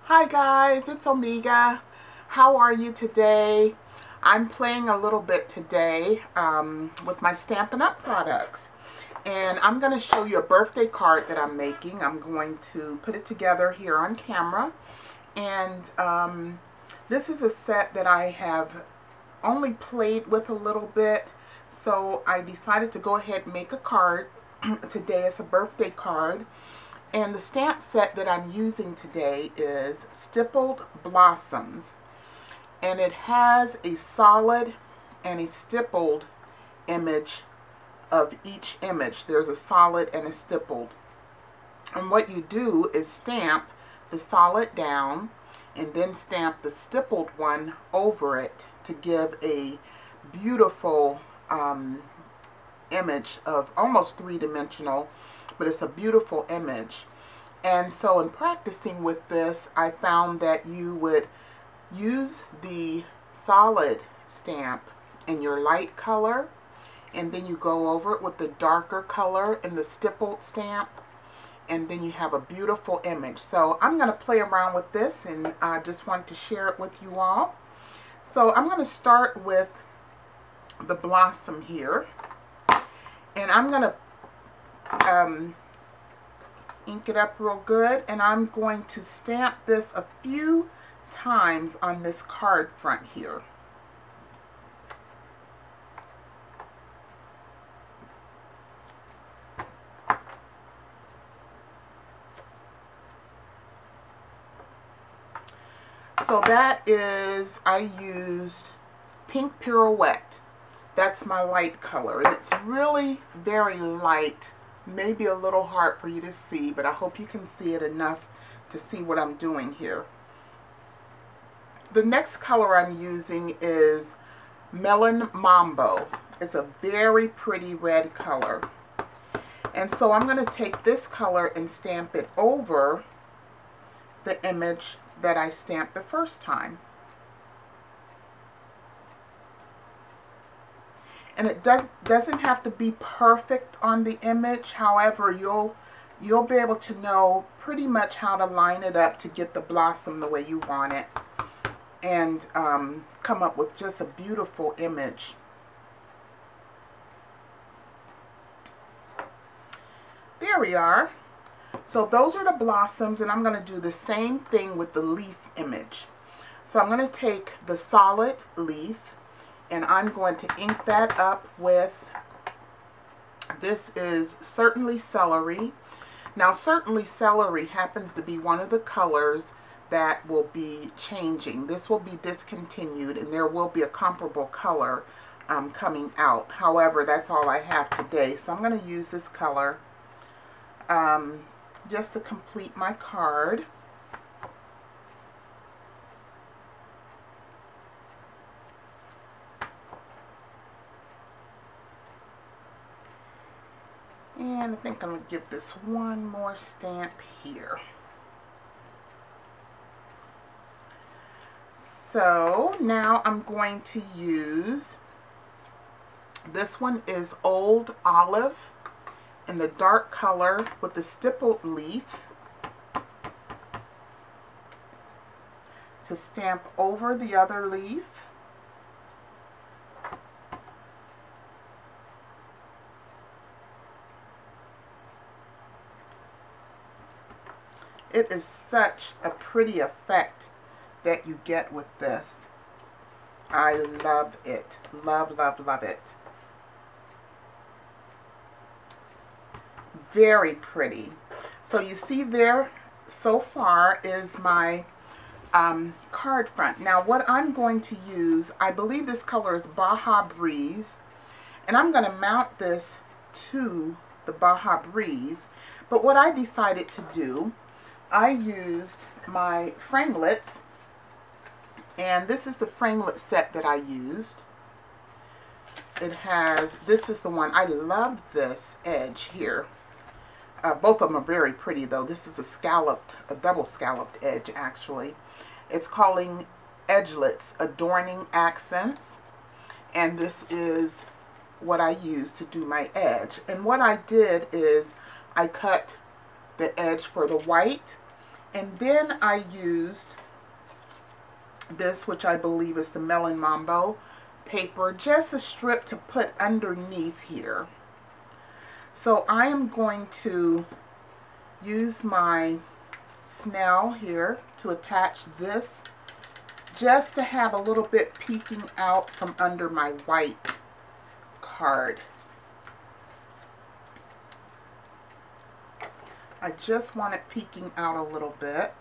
Hi guys, it's Omega. How are you today? I'm playing a little bit today with my Stampin' Up products. And I'm going to show you a birthday card that I'm making. I'm going to put it together here on camera. And this is a set that I have only played with a little bit. So I decided to go ahead and make a card today as a birthday card. And the stamp set that I'm using today is Stippled Blossoms. And it has a solid and a stippled image of each image. There's a solid and a stippled. And what you do is stamp the solid down and then stamp the stippled one over it to give a beautiful image of almost three-dimensional, but it's a beautiful image. And so in practicing with this, I found that you would use the solid stamp in your light color, and then you go over it with the darker color in the stippled stamp, and then you have a beautiful image. So I'm going to play around with this, and I just wanted to share it with you all. So I'm going to start with the blossom here, and I'm going to ink it up real good, and I'm going to stamp this a few times on this card front here. So that is, I used Pink Pirouette. That's my light color, and it's really very light. Maybe a little hard for you to see, but I hope you can see it enough to see what I'm doing here. The next color I'm using is Melon Mambo. It's a very pretty red color. And so I'm going to take this color and stamp it over the image that I stamped the first time. And it doesn't have to be perfect on the image. However, you'll be able to know pretty much how to line it up to get the blossom the way you want it, and come up with just a beautiful image. There we are. So those are the blossoms, and I'm going to do the same thing with the leaf image. So I'm going to take the solid leaf, and I'm going to ink that up with, this is Certainly Celery. Now Certainly Celery happens to be one of the colors that will be changing. This will be discontinued, and there will be a comparable color coming out. However, that's all I have today. So I'm going to use this color just to complete my card. And I think I'm going to give this one more stamp here. So now I'm going to use, this one is Old Olive in the dark color with the stippled leaf, to stamp over the other leaf. It is such a pretty effect that you get with this. I love it. Love, love, love it. Very pretty. So you see there so far is my card front. Now what I'm going to use, I believe this color is Baja Breeze, and I'm going to mount this to the Baja Breeze. But what I decided to do, I used my Framelits, and this is the Framelit set that I used. It has, this is the one, I love this edge here. Both of them are very pretty though. This is a double scalloped edge actually. It's calling Edgelits Adorning Accents, and this is what I used to do my edge. And what I did is I cut the edge for the white, And then I used this, which I believe is the Melon Mambo paper, just a strip to put underneath here. So I am going to use my snail here to attach this, just to have a little bit peeking out from under my white card. I just want it peeking out a little bit.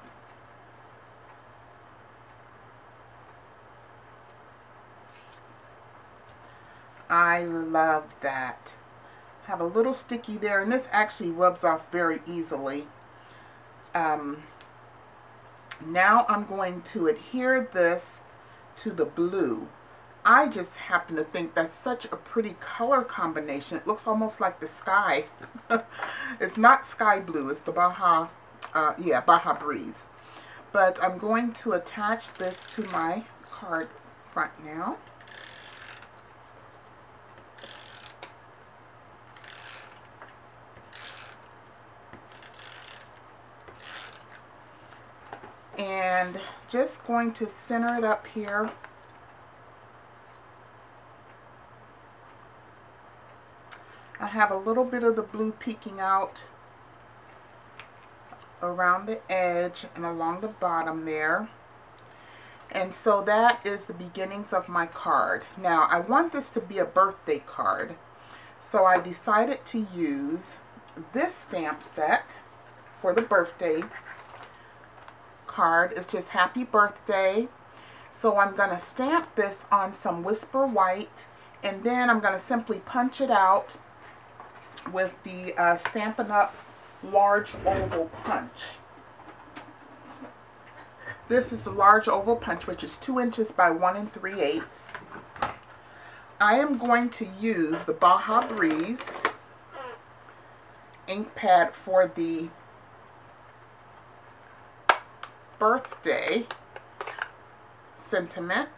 I love that. Have a little sticky there, and this actually rubs off very easily. Now I'm going to adhere this to the blue. I just happen to think that's such a pretty color combination. It looks almost like the sky. It's not sky blue, it's the Baja, Baja Breeze. But I'm going to attach this to my card front now. And just going to center it up here. I have a little bit of the blue peeking out around the edge and along the bottom there. And so that is the beginnings of my card. Now I want this to be a birthday card, so I decided to use this stamp set for the birthday card. It's just happy birthday. So I'm going to stamp this on some Whisper White, and then I'm going to simply punch it out with the Stampin' Up large oval punch. This is the large oval punch, which is 2 inches by 1 3/8. I am going to use the Baja Breeze ink pad for the birthday sentiment.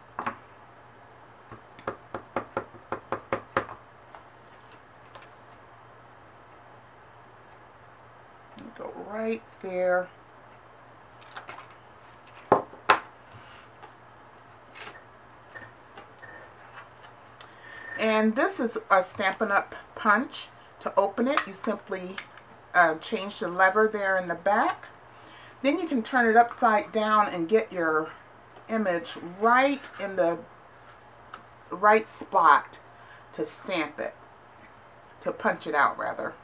Go right there. And this is a Stampin' Up punch. To open it, you simply change the lever there in the back. Then you can turn it upside down and get your image right in the right spot to stamp it, to punch it out rather.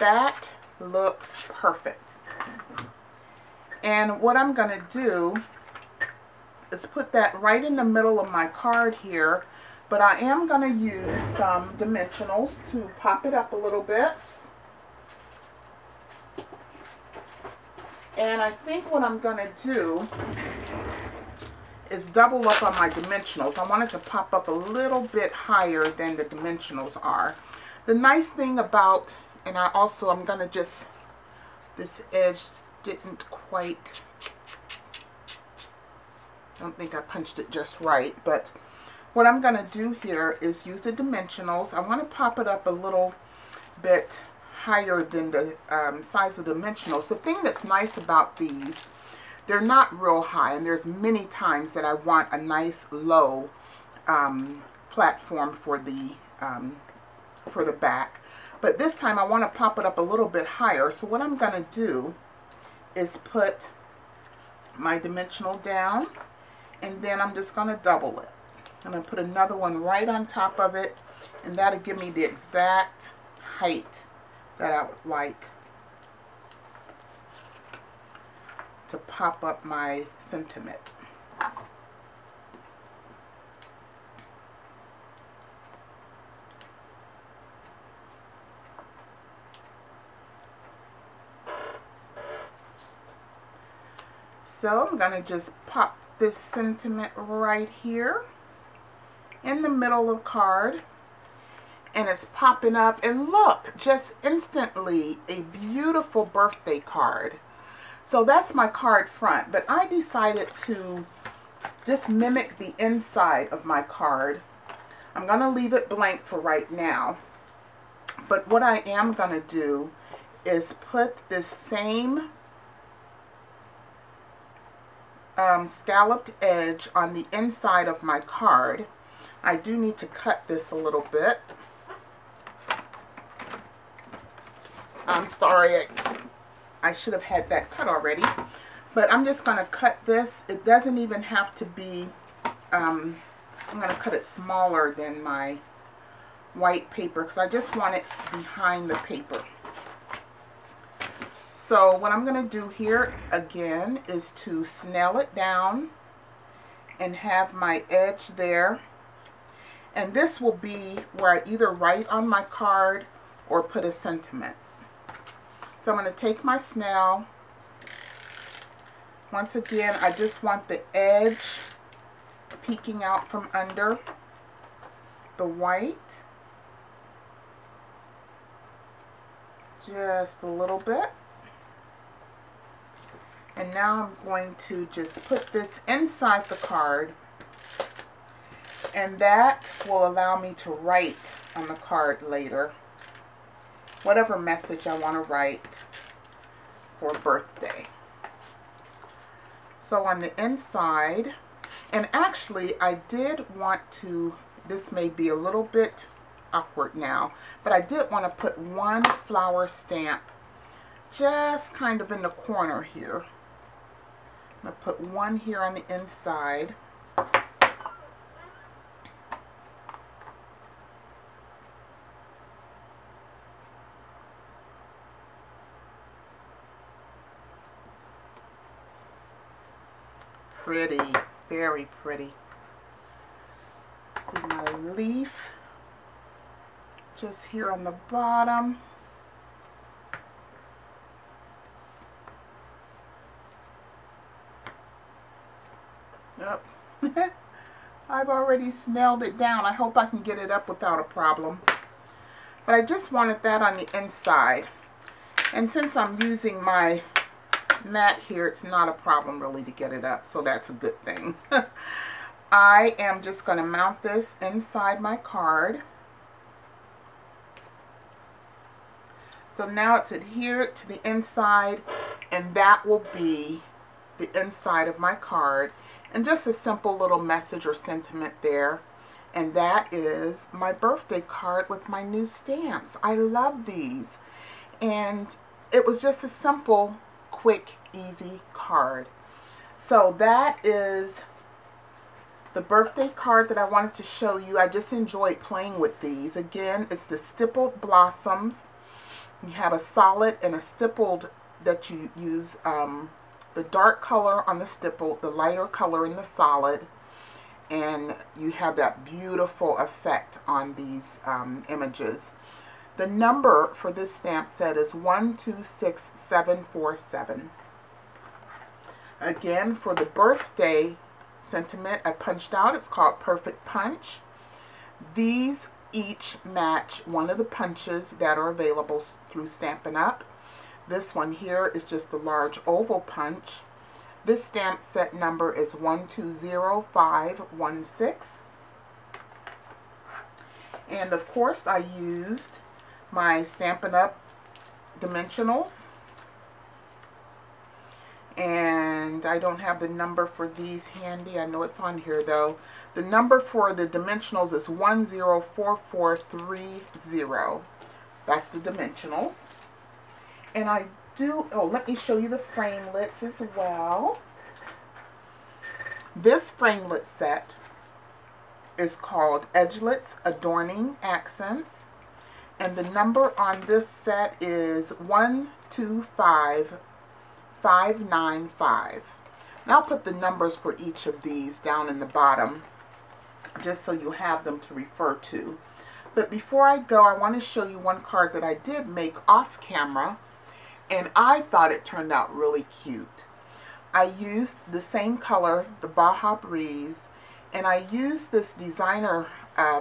That looks perfect. And what I'm going to do is put that right in the middle of my card here. But I am going to use some dimensionals to pop it up a little bit. And I think what I'm going to do is double up on my dimensionals. I want it to pop up a little bit higher than the dimensionals are. The nice thing about, and I'm going to just, this edge didn't quite, I don't think I punched it just right, but what I'm going to do here is use the dimensionals. I want to pop it up a little bit higher than the size of the dimensionals. The thing that's nice about these, they're not real high, and there's many times that I want a nice low platform for the back. But this time I want to pop it up a little bit higher. So what I'm going to do is put my dimensional down, and then I'm just going to double it. I'm going to put another one right on top of it, and that'll give me the exact height that I would like to pop up my sentiment. So I'm going to just pop this sentiment right here in the middle of the card, and it's popping up, and look, just instantly a beautiful birthday card. So that's my card front, but I decided to just mimic the inside of my card. I'm going to leave it blank for right now, But what I am going to do is put this same scalloped edge on the inside of my card. I do need to cut this a little bit. I'm sorry, I should have had that cut already. But I'm just going to cut this. It doesn't even have to be, I'm going to cut it smaller than my white paper because I just want it behind the paper. So what I'm going to do here again is to snail it down and have my edge there. And this will be where I either write on my card or put a sentiment. So I'm going to take my snail. Once again, I just want the edge peeking out from under the white. Just a little bit. And now I'm going to just put this inside the card, and that will allow me to write on the card later whatever message I want to write for birthday. So on the inside, and actually I did want to, this may be a little bit awkward now, but I did want to put one flower stamp just kind of in the corner here. I'm going to put one here on the inside. Pretty, very pretty. Do my leaf just here on the bottom. Yep. I've already snailed it down. I hope I can get it up without a problem. But I just wanted that on the inside. And since I'm using my mat here, it's not a problem really to get it up. So that's a good thing. I am just going to mount this inside my card. So now it's adhered to the inside, and that will be the inside of my card. And just a simple little message or sentiment there. And that is my birthday card with my new stamps. I love these. And it was just a simple, quick, easy card. So that is the birthday card that I wanted to show you. I just enjoyed playing with these. Again, it's the Stippled Blossoms. You have a solid and a stippled that you use the dark color on the stipple, the lighter color in the solid, and you have that beautiful effect on these images. The number for this stamp set is 126747. Again, for the birthday sentiment I punched out, it's called Perfect Punch. These each match one of the punches that are available through Stampin' Up. This one here is just the large oval punch. This stamp set number is 120516. And of course I used my Stampin' Up dimensionals. And I don't have the number for these handy. I know it's on here though. The number for the dimensionals is 104430. That's the dimensionals. And I do, oh, let me show you the framelits as well. This framelit set is called Edgelits Adorning Accents. And the number on this set is 125595. And I'll put the numbers for each of these down in the bottom, just so you have them to refer to. But before I go, I want to show you one card that I did make off camera, and I thought it turned out really cute. I used the same color, the Baja Breeze, and I used this designer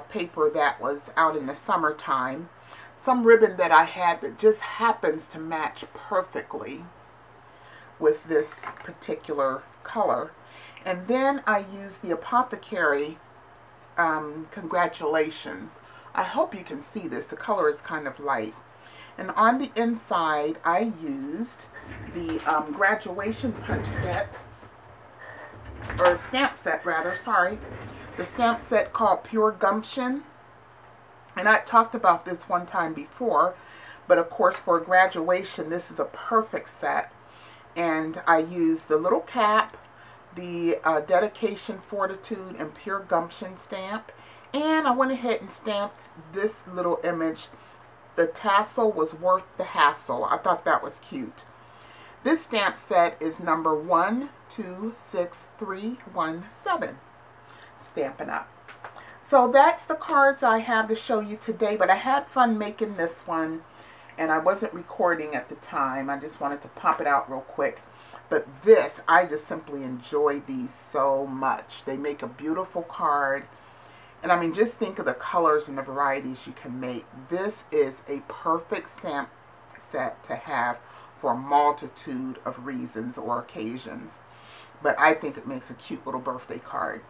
paper that was out in the summertime. Some ribbon that I had that just happens to match perfectly with this particular color. And then I used the Apothecary Congratulations I hope you can see this. The color is kind of light. And on the inside, I used the graduation punch set, or stamp set rather, sorry. The stamp set called Pure Gumption. And I talked about this one time before, but of course for graduation, this is a perfect set. And I used the little cap, the Dedication, Fortitude, and Pure Gumption stamp. And I went ahead and stamped this little image. The tassel was worth the hassle. I thought that was cute. This stamp set is number 126317. Stampin' Up. So that's the cards I have to show you today, but I had fun making this one, and I wasn't recording at the time. I just wanted to pop it out real quick. But this, I just simply enjoy these so much. They make a beautiful card. And I mean, just think of the colors and the varieties you can make. This is a perfect stamp set to have for a multitude of reasons or occasions. But I think it makes a cute little birthday card.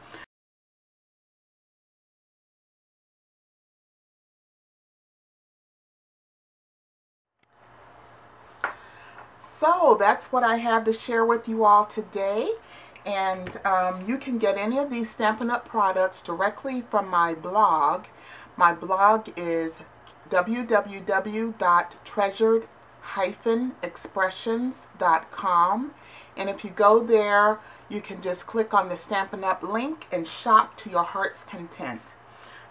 So that's what I have to share with you all today. And you can get any of these Stampin' Up products directly from my blog. My blog is www.treasured-expressions.com. And if you go there, you can just click on the Stampin' Up link and shop to your heart's content.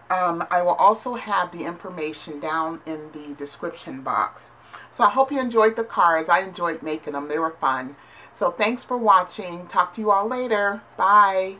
I will also have the information down in the description box. So I hope you enjoyed the cards. I enjoyed making them. They were fun. So thanks for watching. Talk to you all later. Bye.